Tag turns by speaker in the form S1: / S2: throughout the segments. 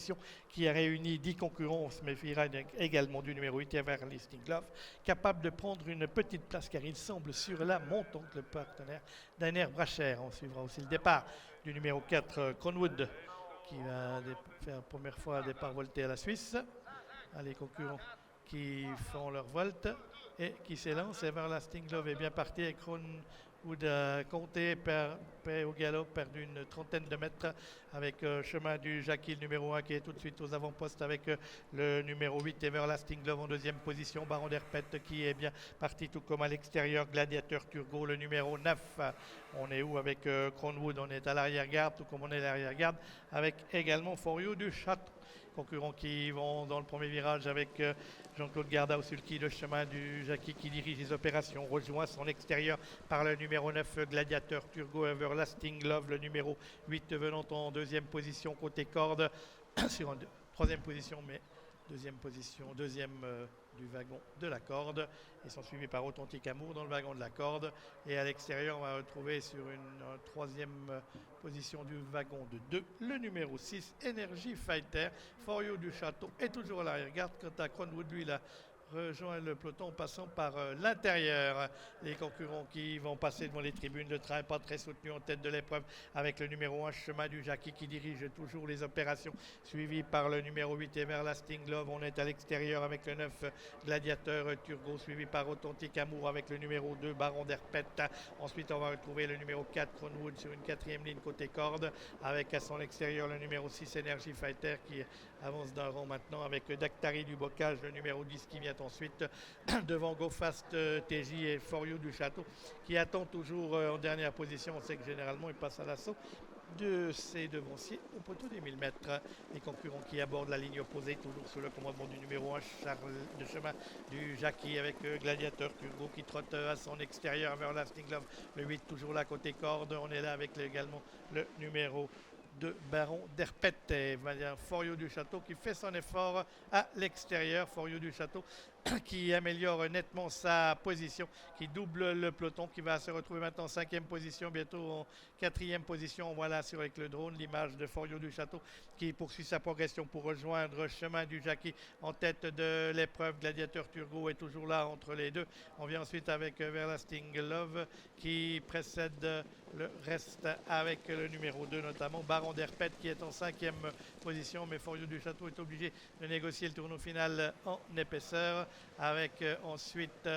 S1: position qui a réuni 10 concurrents. On se méfiera également du numéro 8, Everlasting Love, capable de prendre une petite place car il semble sur la montante, le partenaire d'Ainer Bracher. On suivra aussi le départ du numéro 4, Cronwood, qui va faire la première fois un départ volté à la Suisse. Les concurrents qui font leur volte et qui s'élancent. Everlasting Love est bien parti et Cronwood a compté au galop, perdu une trentaine de mètres avec chemin du Jackie, le numéro 1 qui est tout de suite aux avant-postes avec le numéro 8 Everlasting Love en deuxième position. Baron d'Herpette qui est bien parti tout comme à l'extérieur. Gladiateur Turgot, le numéro 9. On est où avec Cronwood? On est à l'arrière-garde, tout comme on est à l'arrière-garde avec également For You du Château. Concurrents qui vont dans le premier virage avec Jean-Claude Garda au sulky, le chemin du Jackie qui dirige les opérations, rejoint son extérieur par le numéro 9 Gladiateur Turgot, Everlasting Love, le numéro 8 venant en deuxième position côté corde, sur une troisième position, mais deuxième du wagon de la corde. Ils sont suivis par Authentique Amour dans le wagon de la corde. Et à l'extérieur, on va retrouver sur une troisième position du wagon de 2, le numéro 6, Energy Fighter. For You du Château est toujours à l'arrière-garde. Quant à Cronwood, lui, là, rejoint le peloton en passant par l'intérieur. Les concurrents qui vont passer devant les tribunes, le train pas très soutenu en tête de l'épreuve avec le numéro 1 Chemin du Jackie qui dirige toujours les opérations, suivi par le numéro 8 Everlasting Love. On est à l'extérieur avec le 9 Gladiateur Turgot, suivi par Authentique Amour avec le numéro 2 Baron d'Herpette. Ensuite on va retrouver le numéro 4 Cronwood sur une quatrième ligne côté corde avec à son extérieur le numéro 6 Energy Fighter qui avance d'un rang maintenant avec Dactari du Bocage, le numéro 10 qui vient ensuite devant Go Fast TJ et For You du Château qui attend toujours en dernière position. On sait que généralement il passe à l'assaut de ses devanciers au poteau des 1000 mètres. Les concurrents qui abordent la ligne opposée, toujours sous le commandement du numéro 1 Charles de Chemin du Jackie avec Gladiateur Turgot qui trotte à son extérieur vers Everlasting Love, le 8 toujours là côté corde. On est là avec également le numéro de Baron d'Herpette et For You du Château qui fait son effort à l'extérieur. For You du Château qui améliore nettement sa position, qui double le peloton, qui va se retrouver maintenant en 5e position, bientôt en 4e position. Voilà sur avec le drone l'image de For You du Château qui poursuit sa progression pour rejoindre Chemin du Jackie en tête de l'épreuve. Gladiateur Turgot est toujours là entre les deux. On vient ensuite avec Everlasting Love qui précède le reste avec le numéro 2 notamment Baron d'Herpette qui est en 5e position, mais For You du Château est obligé de négocier le tournoi final en épaisseur avec ensuite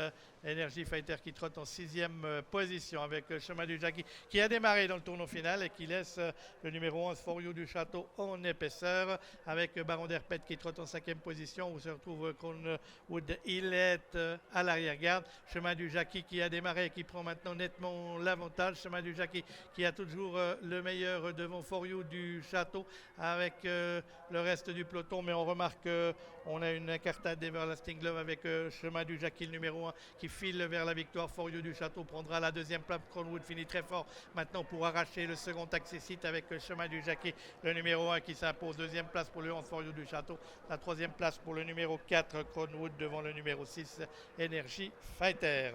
S1: Energy Fighter qui trotte en 6e position avec le Chemin du Jackie qui a démarré dans le tournoi final et qui laisse le numéro 11 For You du Château en épaisseur avec Baron d'Herpette qui trotte en 5e position où se retrouve Cronwood. Il est à l'arrière-garde. Chemin du Jackie qui a démarré et qui prend maintenant nettement l'avantage. Chemin du Jackie qui a toujours le meilleur devant For You du Château avec le reste du peloton, mais on remarque qu'on a une incartade d'Everlasting Love avec Chemin du Jackie le numéro 1 qui file vers la victoire. For You du Château prendra la deuxième place. Cronwood finit très fort maintenant pour arracher le second accessite avec Chemin du Jackie le numéro 1 qui s'impose. Deuxième place pour le 11 For You du Château. La troisième place pour le numéro 4 Cronwood devant le numéro 6 Energy Fighter.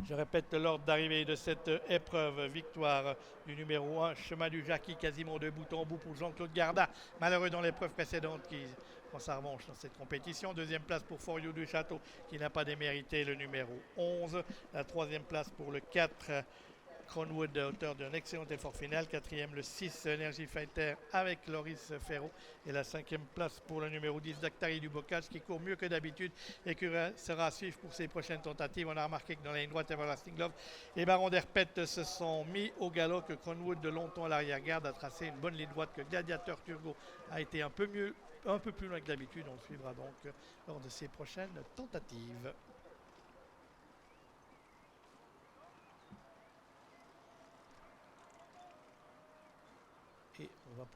S1: Je répète l'ordre d'arrivée de cette épreuve. Victoire du numéro 1, Chemin du Jackie, quasiment de bout en bout pour Jean-Claude Garda. Malheureux dans l'épreuve précédente qui prend sa revanche dans cette compétition. Deuxième place pour For You du Château qui n'a pas démérité le numéro 11. La troisième place pour le 4 Cronwood, auteur d'un excellent effort final. Quatrième, le 6 Energy Fighter avec Loris Ferro. Et la cinquième place pour le numéro 10 Dactari du Bocage qui court mieux que d'habitude et qui sera à suivre pour ses prochaines tentatives. On a remarqué que dans la ligne droite, Everlasting Love et Baron d'Herpette se sont mis au galop, que Cronwood de longtemps à l'arrière-garde a tracé une bonne ligne droite, que Gladiateur Turgot a été un peu plus loin que d'habitude. On le suivra donc lors de ses prochaines tentatives. Et on va